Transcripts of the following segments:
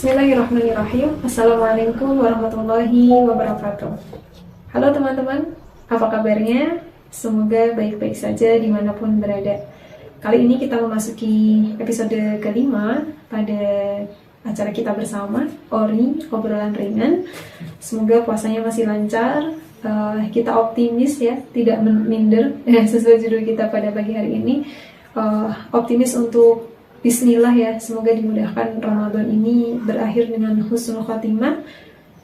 Bismillahirrahmanirrahim. Assalamualaikum warahmatullahi wabarakatuh. Halo teman-teman, apa kabarnya? Semoga baik-baik saja dimanapun berada. Kali ini kita memasuki episode kelima pada acara kita bersama, Ori, obrolan ringan. Semoga puasanya masih lancar. Kita optimis ya, tidak minder sesuai judul kita pada pagi hari ini. Optimis untuk Bismillah ya, semoga dimudahkan Ramadan ini berakhir dengan husnul khotimah.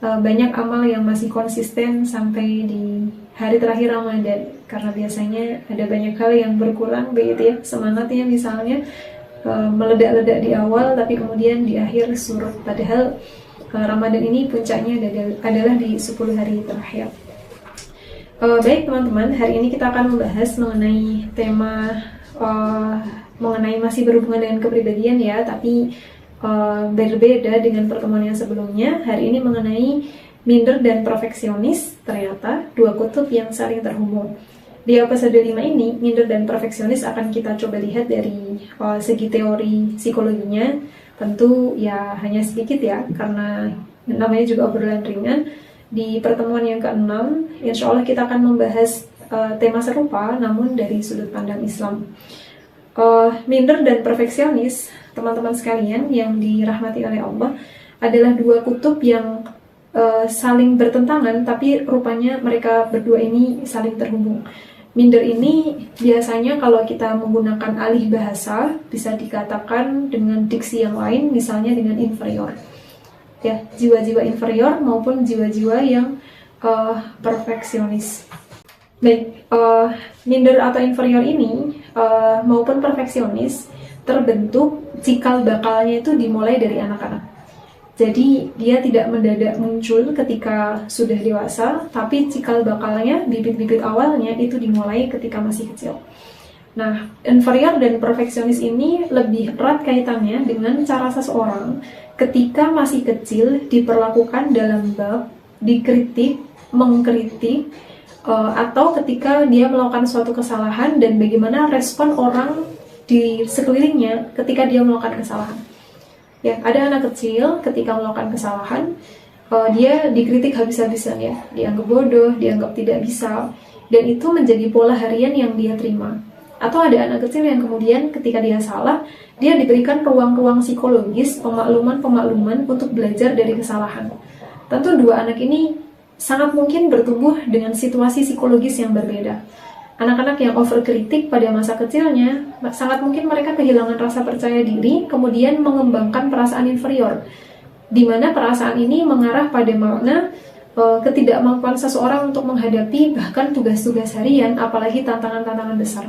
Banyak amal yang masih konsisten sampai di hari terakhir Ramadan, karena biasanya ada banyak hal yang berkurang begitu ya, semangatnya misalnya meledak-ledak di awal tapi kemudian di akhir surut. Padahal Ramadan ini puncaknya adalah di 10 hari terakhir. Baik teman-teman, hari ini kita akan membahas mengenai tema mengenai masih berhubungan dengan kepribadian ya, tapi berbeda dengan pertemuan yang sebelumnya. Hari ini mengenai minder dan perfeksionis, ternyata dua kutub yang saling terhubung. Di episode 5 ini, minder dan perfeksionis akan kita coba lihat dari segi teori psikologinya. Tentu ya hanya sedikit ya, karena namanya juga obrolan ringan. Di pertemuan yang ke-6, insya Allah kita akan membahas tema serupa, namun dari sudut pandang Islam. Minder dan perfeksionis, teman-teman sekalian yang dirahmati oleh Allah, adalah dua kutub yang saling bertentangan, tapi rupanya mereka berdua ini saling terhubung. Minder ini biasanya kalau kita menggunakan alih bahasa bisa dikatakan dengan diksi yang lain, misalnya dengan inferior. Ya, jiwa-jiwa inferior maupun jiwa-jiwa yang perfeksionis. Baik, minder atau inferior ini maupun perfeksionis terbentuk cikal bakalnya itu dimulai dari anak-anak. Jadi dia tidak mendadak muncul ketika sudah dewasa, tapi cikal bakalnya, bibit-bibit awalnya itu dimulai ketika masih kecil. Nah, inferior dan perfeksionis ini lebih erat kaitannya dengan cara seseorang ketika masih kecil diperlakukan dalam bab dikritik, mengkritik, atau ketika dia melakukan suatu kesalahan dan bagaimana respon orang di sekelilingnya ketika dia melakukan kesalahan. Ya, ada anak kecil ketika melakukan kesalahan, dia dikritik habis-habisan ya, dianggap bodoh, dianggap tidak bisa, dan itu menjadi pola harian yang dia terima. Atau ada anak kecil yang kemudian ketika dia salah, dia diberikan ruang-ruang psikologis, pemakluman untuk belajar dari kesalahan. Tentu dua anak ini sangat mungkin bertumbuh dengan situasi psikologis yang berbeda. Anak-anak yang overkritik pada masa kecilnya, sangat mungkin mereka kehilangan rasa percaya diri, kemudian mengembangkan perasaan inferior, di mana perasaan ini mengarah pada makna ketidakmampuan seseorang untuk menghadapi bahkan tugas-tugas harian, apalagi tantangan-tantangan besar.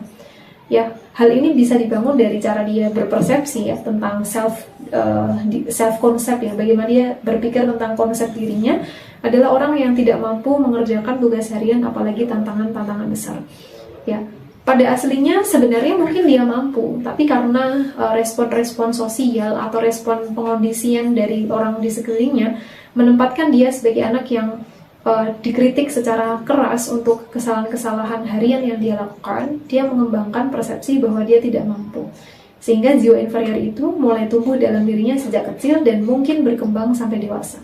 Ya, hal ini bisa dibangun dari cara dia berpersepsi ya tentang self concept ya, bagaimana dia berpikir tentang konsep dirinya adalah orang yang tidak mampu mengerjakan tugas harian apalagi tantangan-tantangan besar. Ya, pada aslinya sebenarnya mungkin dia mampu, tapi karena respon-respon sosial atau respon pengondisian dari orang di sekelilingnya menempatkan dia sebagai anak yang dikritik secara keras untuk kesalahan-kesalahan harian yang dia lakukan, dia mengembangkan persepsi bahwa dia tidak mampu. Sehingga jiwa inferior itu mulai tumbuh dalam dirinya sejak kecil dan mungkin berkembang sampai dewasa.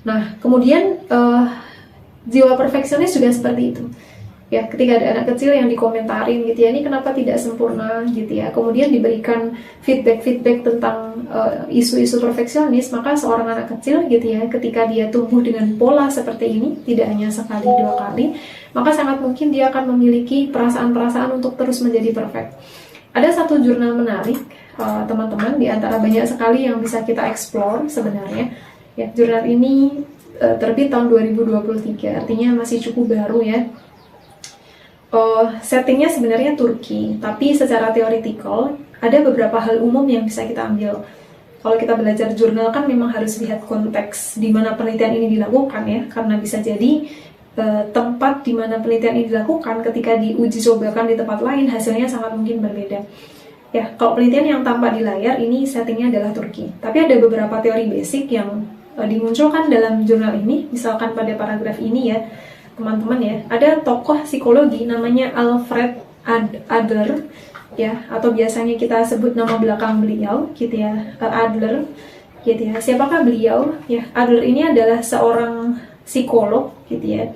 Nah, kemudian jiwa perfeksionis juga seperti itu. Ya, ketika ada anak kecil yang dikomentarin gitu ya, ini kenapa tidak sempurna gitu ya, kemudian diberikan feedback tentang isu-isu perfeksionis, maka seorang anak kecil gitu ya, ketika dia tumbuh dengan pola seperti ini, tidak hanya sekali dua kali, maka sangat mungkin dia akan memiliki perasaan-perasaan untuk terus menjadi perfect. Ada satu jurnal menarik teman-teman, di antara banyak sekali yang bisa kita explore sebenarnya. Ya, jurnal ini terbit tahun 2023, artinya masih cukup baru ya. Settingnya sebenarnya Turki, tapi secara teoritikal ada beberapa hal umum yang bisa kita ambil. Kalau kita belajar jurnal kan memang harus lihat konteks di mana penelitian ini dilakukan ya, karena bisa jadi tempat di mana penelitian ini dilakukan ketika diuji cobakan di tempat lain hasilnya sangat mungkin berbeda. Ya, kalau penelitian yang tampak di layar ini settingnya adalah Turki, tapi ada beberapa teori basic yang dimunculkan dalam jurnal ini, misalkan pada paragraf ini ya. Teman-teman ya, ada tokoh psikologi namanya Alfred Adler ya, atau biasanya kita sebut nama belakang beliau gitu ya, Adler. gitu ya. Siapakah beliau? Ya, Adler ini adalah seorang psikolog gitu ya,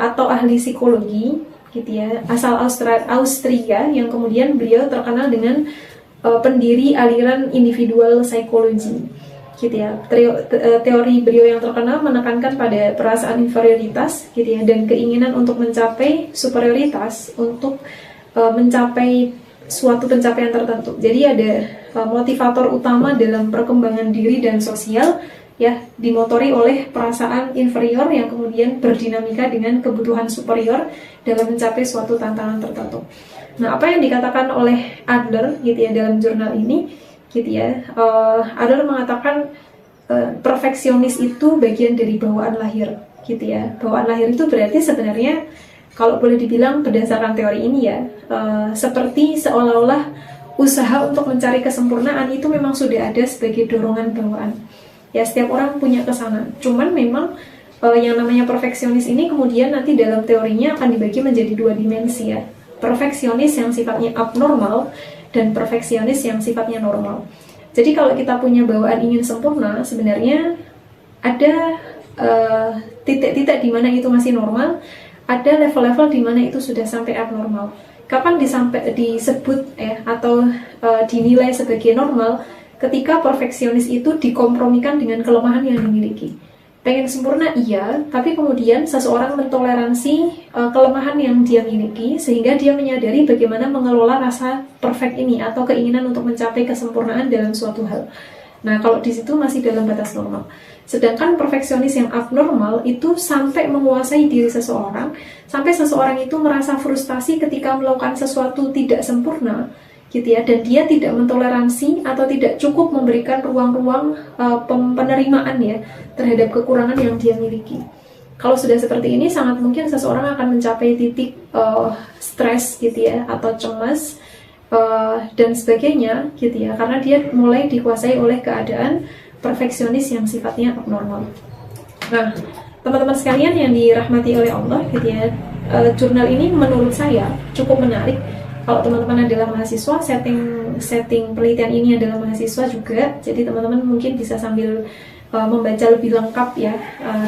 atau ahli psikologi gitu ya, asal Austria, yang kemudian beliau terkenal dengan pendiri aliran individual psychology gitu ya. Teori beliau yang terkenal menekankan pada perasaan inferioritas gitu ya, dan keinginan untuk mencapai superioritas untuk mencapai suatu pencapaian tertentu. Jadi ada motivator utama dalam perkembangan diri dan sosial ya, dimotori oleh perasaan inferior yang kemudian berdinamika dengan kebutuhan superior dalam mencapai suatu tantangan tertentu. Nah, apa yang dikatakan oleh Adler gitu ya dalam jurnal ini gitu ya, Adler mengatakan perfeksionis itu bagian dari bawaan lahir gitu ya. Bawaan lahir itu berarti sebenarnya kalau boleh dibilang berdasarkan teori ini ya, seperti seolah-olah usaha untuk mencari kesempurnaan itu memang sudah ada sebagai dorongan bawaan. Ya, setiap orang punya kesana. Cuman memang yang namanya perfeksionis ini kemudian nanti dalam teorinya akan dibagi menjadi dua dimensi ya. Perfeksionis yang sifatnya abnormal dan perfeksionis yang sifatnya normal. Jadi kalau kita punya bawaan ingin sempurna, sebenarnya ada titik-titik di mana itu masih normal, ada level-level di mana itu sudah sampai abnormal. Kapan disebut ya atau dinilai sebagai normal? Ketika perfeksionis itu dikompromikan dengan kelemahan yang dimiliki. Pengen sempurna iya, tapi kemudian seseorang mentoleransi kelemahan yang dia miliki sehingga dia menyadari bagaimana mengelola rasa perfect ini atau keinginan untuk mencapai kesempurnaan dalam suatu hal. Nah, kalau di situ masih dalam batas normal. Sedangkan perfeksionis yang abnormal itu sampai menguasai diri seseorang, sampai seseorang itu merasa frustasi ketika melakukan sesuatu tidak sempurna gitu ya, dan dia tidak mentoleransi atau tidak cukup memberikan ruang-ruang penerimaan ya terhadap kekurangan yang dia miliki. Kalau sudah seperti ini, sangat mungkin seseorang akan mencapai titik stres gitu ya, atau cemas dan sebagainya gitu ya, karena dia mulai dikuasai oleh keadaan perfeksionis yang sifatnya abnormal. Nah, teman-teman sekalian yang dirahmati oleh Allah gitu ya, jurnal ini menurut saya cukup menarik. Kalau teman-teman adalah mahasiswa, setting penelitian ini adalah mahasiswa juga, jadi teman-teman mungkin bisa sambil membaca lebih lengkap ya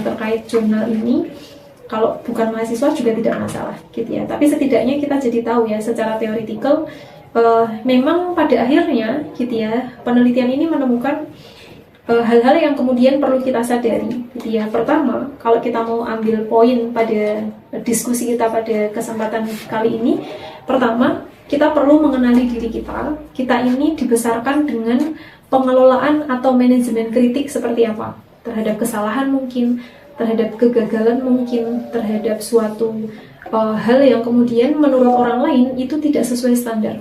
terkait jurnal ini. Kalau bukan mahasiswa juga tidak masalah gitu ya, tapi setidaknya kita jadi tahu ya secara teoretikal, memang pada akhirnya gitu ya, penelitian ini menemukan hal-hal yang kemudian perlu kita sadari gitu ya. Pertama, kalau kita mau ambil poin pada diskusi kita pada kesempatan kali ini, pertama, kita perlu mengenali diri kita. Kita ini dibesarkan dengan pengelolaan atau manajemen kritik seperti apa? Terhadap kesalahan mungkin, terhadap kegagalan mungkin, terhadap suatu hal yang kemudian menurut orang lain itu tidak sesuai standar.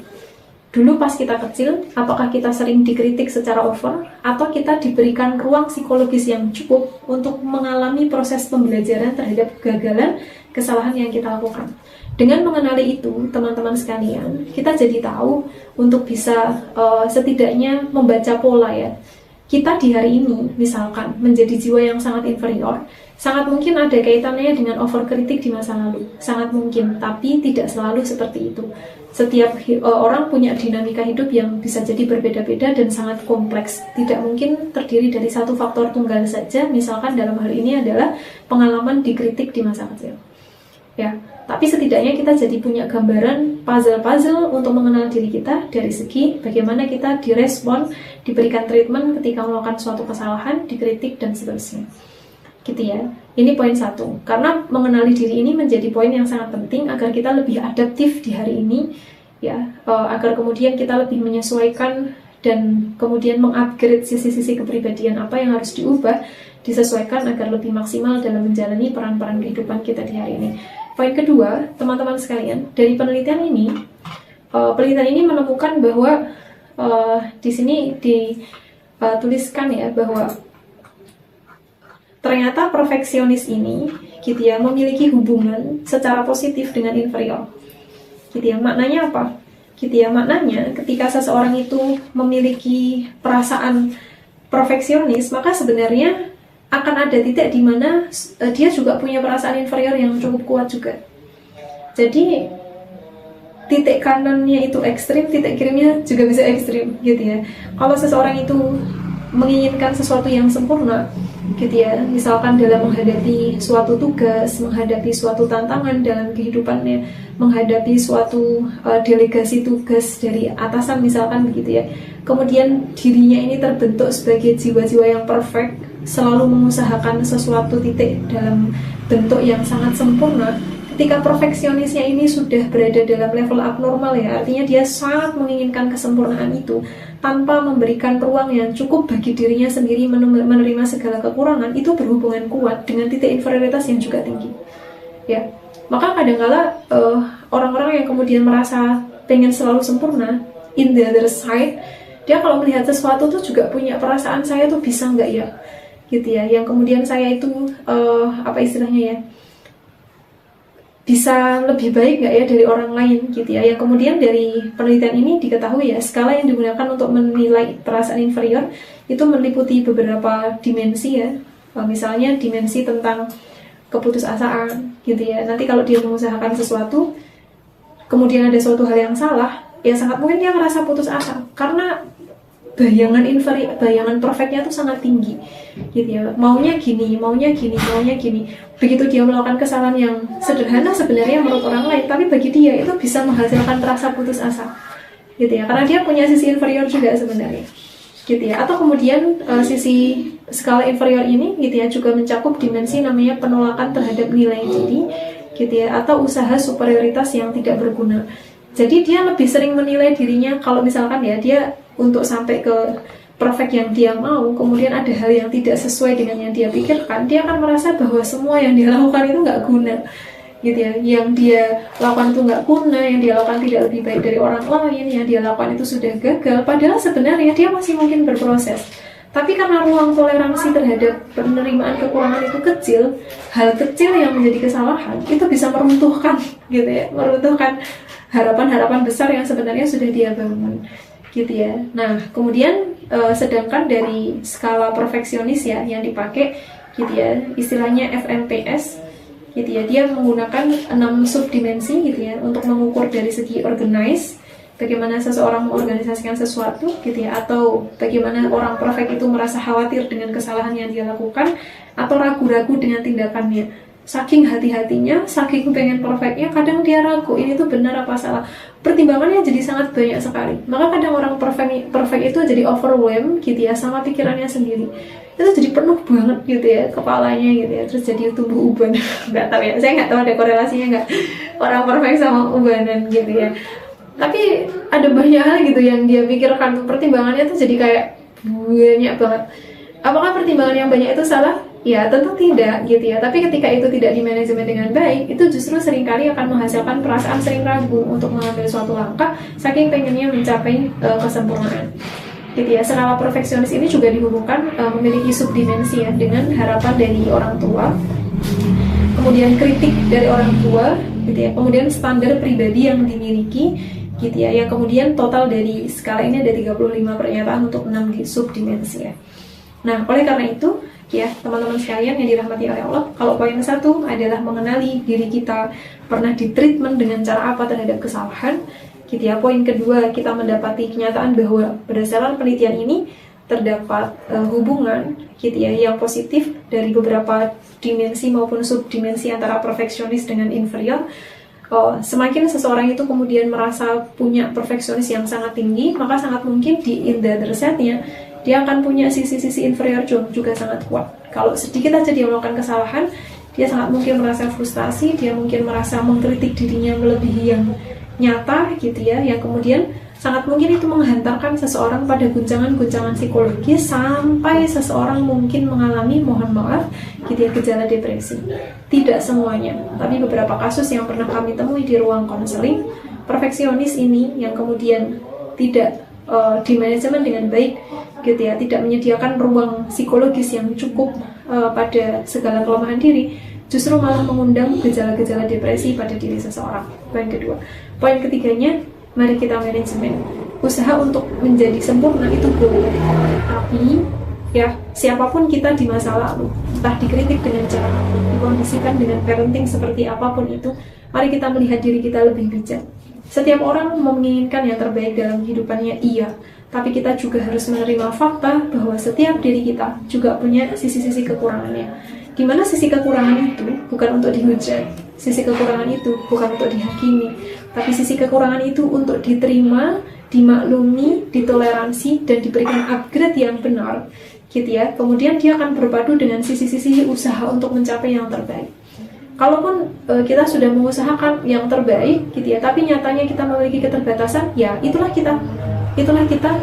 Dulu pas kita kecil, apakah kita sering dikritik secara over, atau kita diberikan ruang psikologis yang cukup untuk mengalami proses pembelajaran terhadap kegagalan, kesalahan yang kita lakukan. Dengan mengenali itu, teman-teman sekalian, kita jadi tahu untuk bisa setidaknya membaca pola ya. Kita di hari ini, misalkan, menjadi jiwa yang sangat inferior, sangat mungkin ada kaitannya dengan overkritik di masa lalu. Sangat mungkin, tapi tidak selalu seperti itu. Setiap orang punya dinamika hidup yang bisa jadi berbeda-beda dan sangat kompleks. Tidak mungkin terdiri dari satu faktor tunggal saja, misalkan dalam hal ini adalah pengalaman dikritik di masa kecil. Ya, tapi setidaknya kita jadi punya gambaran puzzle-puzzle untuk mengenal diri kita dari segi bagaimana kita direspon, diberikan treatment ketika melakukan suatu kesalahan, dikritik, dan seterusnya. Gitu ya. Ini poin satu. Karena mengenali diri ini menjadi poin yang sangat penting agar kita lebih adaptif di hari ini, ya, agar kemudian kita lebih menyesuaikan dan kemudian mengupgrade sisi-sisi kepribadian apa yang harus diubah, disesuaikan agar lebih maksimal dalam menjalani peran-peran kehidupan kita di hari ini. Poin kedua, teman-teman sekalian, dari penelitian ini menemukan bahwa di sini dituliskan ya bahwa ternyata perfeksionis ini gitu ya memiliki hubungan secara positif dengan inferior. Gitu ya, maknanya apa? Gitu ya, maknanya ketika seseorang itu memiliki perasaan perfeksionis, maka sebenarnya akan ada titik di mana dia juga punya perasaan inferior yang cukup kuat juga. Jadi titik kanannya itu ekstrim, titik kirinya juga bisa ekstrim gitu ya. Kalau seseorang itu menginginkan sesuatu yang sempurna gitu ya, misalkan dalam menghadapi suatu tugas, menghadapi suatu tantangan dalam kehidupannya, menghadapi suatu delegasi tugas dari atasan misalkan begitu ya, kemudian dirinya ini terbentuk sebagai jiwa-jiwa yang perfect, selalu mengusahakan sesuatu titik dalam bentuk yang sangat sempurna. Ketika perfeksionisnya ini sudah berada dalam level abnormal ya, artinya dia sangat menginginkan kesempurnaan itu tanpa memberikan ruang yang cukup bagi dirinya sendiri menerima segala kekurangan, itu berhubungan kuat dengan titik inferioritas yang juga tinggi ya. Maka kadangkala orang-orang yang kemudian merasa pengen selalu sempurna, in the other side, dia kalau melihat sesuatu tuh juga punya perasaan, saya tuh bisa nggak ya gitu ya, yang kemudian saya itu apa istilahnya ya, bisa lebih baik nggak ya dari orang lain gitu ya. Yang kemudian dari penelitian ini diketahui ya, skala yang digunakan untuk menilai perasaan inferior itu meliputi beberapa dimensi ya. Misalnya dimensi tentang keputusasaan gitu ya. Nanti kalau dia mengusahakan sesuatu, kemudian ada suatu hal yang salah, ya sangat mungkin dia merasa putus asa karena bayangan perfectnya tuh sangat tinggi gitu ya, maunya gini. Begitu dia melakukan kesalahan yang sederhana sebenarnya menurut orang lain, tapi bagi dia itu bisa menghasilkan rasa putus asa gitu ya, karena dia punya sisi inferior juga sebenarnya gitu ya. Atau kemudian sisi skala inferior ini gitu ya juga mencakup dimensi namanya penolakan terhadap nilai diri gitu ya, atau usaha superioritas yang tidak berguna. Jadi dia lebih sering menilai dirinya, kalau misalkan ya dia untuk sampai ke perfect yang dia mau, kemudian ada hal yang tidak sesuai dengan yang dia pikirkan, dia akan merasa bahwa semua yang dia lakukan itu nggak guna gitu ya, yang dia lakukan itu nggak guna, yang dia lakukan tidak lebih baik dari orang lain, yang dia lakukan itu sudah gagal, padahal sebenarnya dia masih mungkin berproses. Tapi karena ruang toleransi terhadap penerimaan kekurangan itu kecil, hal kecil yang menjadi kesalahan itu bisa meruntuhkan gitu ya, meruntuhkan harapan-harapan besar yang sebenarnya sudah dia bangun gitu ya. Nah, kemudian sedangkan dari skala perfeksionis ya yang dipakai gitu ya, istilahnya FMPS gitu ya, dia menggunakan 6 subdimensi gitu ya untuk mengukur dari segi organize, bagaimana seseorang mengorganisasikan sesuatu gitu ya, atau bagaimana orang perfect itu merasa khawatir dengan kesalahan yang dia lakukan atau ragu-ragu dengan tindakannya. Saking hati-hatinya, saking pengen perfectnya, kadang dia ragu ini tuh benar apa salah. Pertimbangannya jadi sangat banyak sekali. Maka kadang orang perfect itu jadi overwhelmed gitu ya sama pikirannya sendiri. Itu jadi penuh banget gitu ya kepalanya gitu ya. Terus jadi tumbuh uban. Nggak tahu ya, saya nggak tahu ada korelasinya nggak orang perfect sama ubanan gitu ya. Tapi ada banyak hal gitu yang dia pikirkan, pertimbangannya tuh jadi kayak banyak banget. Apakah pertimbangan yang banyak itu salah? Ya tentu tidak gitu ya, tapi ketika itu tidak dimanajemen dengan baik, itu justru seringkali akan menghasilkan perasaan sering ragu untuk mengambil suatu langkah saking pengennya mencapai kesempurnaan gitu ya. Skala perfeksionis ini juga dihubungkan memiliki subdimensi ya, dengan harapan dari orang tua, kemudian kritik dari orang tua gitu ya, kemudian standar pribadi yang dimiliki gitu ya, yang kemudian total dari skala ini ada 35 pernyataan untuk 6 subdimensi ya. Nah, oleh karena itu ya teman-teman sekalian yang dirahmati oleh Allah, kalau poin 1 adalah mengenali diri kita pernah ditreatment dengan cara apa terhadap kesalahan gitu ya. Poin kedua, kita mendapati kenyataan bahwa berdasarkan penelitian ini terdapat hubungan gitu ya yang positif dari beberapa dimensi maupun subdimensi antara perfeksionis dengan inferior. Semakin seseorang itu kemudian merasa punya perfeksionis yang sangat tinggi, maka sangat mungkin di in the other side-nya dia akan punya sisi-sisi inferior juga sangat kuat. Kalau sedikit aja dia melakukan kesalahan, dia sangat mungkin merasa frustasi, dia mungkin merasa mengkritik dirinya melebihi yang nyata gitu ya, yang kemudian sangat mungkin itu menghantarkan seseorang pada guncangan-guncangan psikologis sampai seseorang mungkin mengalami, mohon maaf gitu ya, gejala depresi. Tidak semuanya, tapi beberapa kasus yang pernah kami temui di ruang konseling, perfeksionis ini yang kemudian tidak di manajemen dengan baik gitu ya, tidak menyediakan ruang psikologis yang cukup pada segala kelemahan diri, justru malah mengundang gejala-gejala depresi pada diri seseorang. Poin kedua. Poin ketiganya, mari kita manajemen. Usaha untuk menjadi sempurna itu boleh, tapi ya siapapun kita di masa lalu, entah dikritik dengan cara apapun, dikondisikan dengan parenting seperti apapun itu, mari kita melihat diri kita lebih bijak. Setiap orang menginginkan yang terbaik dalam kehidupannya, iya. tapi kita juga harus menerima fakta bahwa setiap diri kita juga punya sisi-sisi kekurangannya. Dimana sisi kekurangan itu bukan untuk dihujat, sisi kekurangan itu bukan untuk dihakimi, tapi sisi kekurangan itu untuk diterima, dimaklumi, ditoleransi, dan diberikan upgrade yang benar, gitu ya. Kemudian dia akan berpadu dengan sisi-sisi usaha untuk mencapai yang terbaik. Kalaupun kita sudah mengusahakan yang terbaik, gitu ya, tapi nyatanya kita memiliki keterbatasan, ya itulah kita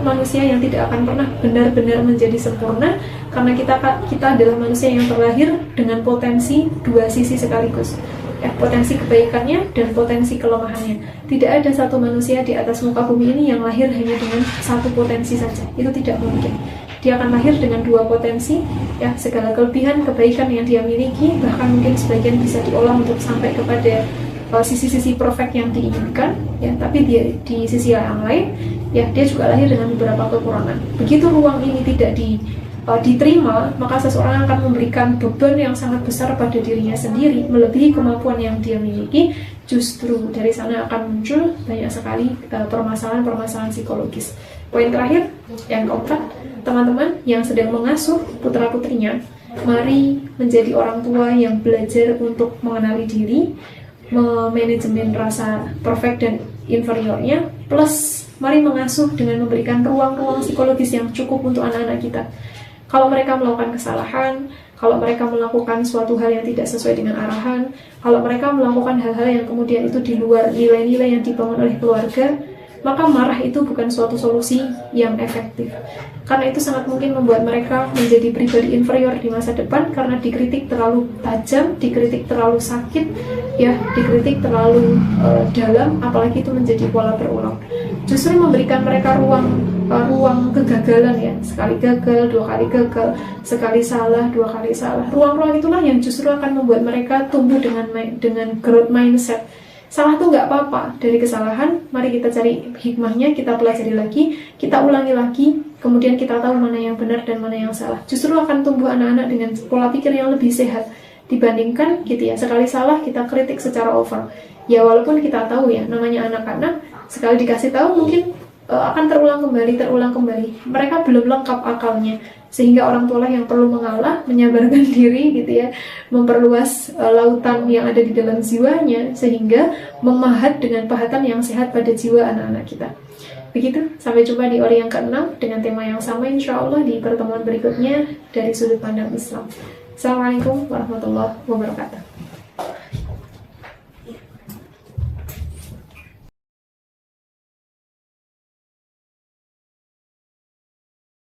manusia yang tidak akan pernah benar-benar menjadi sempurna, karena kita adalah manusia yang terlahir dengan potensi dua sisi sekaligus, ya, potensi kebaikannya dan potensi kelemahannya. Tidak ada satu manusia di atas muka bumi ini yang lahir hanya dengan satu potensi saja, itu tidak mungkin. Dia akan lahir dengan dua potensi, ya, segala kelebihan kebaikan yang dia miliki, bahkan mungkin sebagian bisa diolah untuk sampai kepada sisi-sisi perfect yang diinginkan, ya, tapi di sisi yang lain, ya, dia juga lahir dengan beberapa kekurangan. Begitu ruang ini tidak diterima, maka seseorang akan memberikan beban yang sangat besar pada dirinya sendiri, melebihi kemampuan yang dia miliki. Justru dari sana akan muncul banyak sekali permasalahan-permasalahan psikologis. Poin terakhir, yang keempat, teman-teman yang sedang mengasuh putra-putrinya, mari menjadi orang tua yang belajar untuk mengenali diri, memanajemen rasa perfect dan inferiornya, plus mari mengasuh dengan memberikan ruang-ruang psikologis yang cukup untuk anak-anak kita. Kalau mereka melakukan kesalahan, kalau mereka melakukan suatu hal yang tidak sesuai dengan arahan, kalau mereka melakukan hal-hal yang kemudian itu di luar nilai-nilai yang dibangun oleh keluarga, maka marah itu bukan suatu solusi yang efektif. Karena itu sangat mungkin membuat mereka menjadi pribadi inferior di masa depan, karena dikritik terlalu tajam, dikritik terlalu sakit, ya, dikritik terlalu dalam, apalagi itu menjadi pola berulang. Justru memberikan mereka ruang kegagalan, ya, sekali gagal, dua kali gagal, sekali salah, dua kali salah. Ruang-ruang itulah yang justru akan membuat mereka tumbuh dengan growth mindset. Salah tuh nggak apa-apa, dari kesalahan mari kita cari hikmahnya, kita pelajari lagi, kita ulangi lagi, kemudian kita tahu mana yang benar dan mana yang salah. Justru akan tumbuh anak-anak dengan pola pikir yang lebih sehat dibandingkan, gitu ya, sekali salah kita kritik secara over. Ya, walaupun kita tahu, ya, namanya anak-anak, sekali dikasih tahu mungkin akan terulang kembali. Mereka belum lengkap akalnya, sehingga orang tua lah yang perlu mengalah, menyabarkan diri, gitu ya, memperluas lautan yang ada di dalam jiwanya, sehingga memahat dengan pahatan yang sehat pada jiwa anak-anak kita. Begitu, sampai jumpa di ori yang ke-6 dengan tema yang sama insya Allah di pertemuan berikutnya dari sudut pandang Islam. Assalamualaikum warahmatullahi wabarakatuh.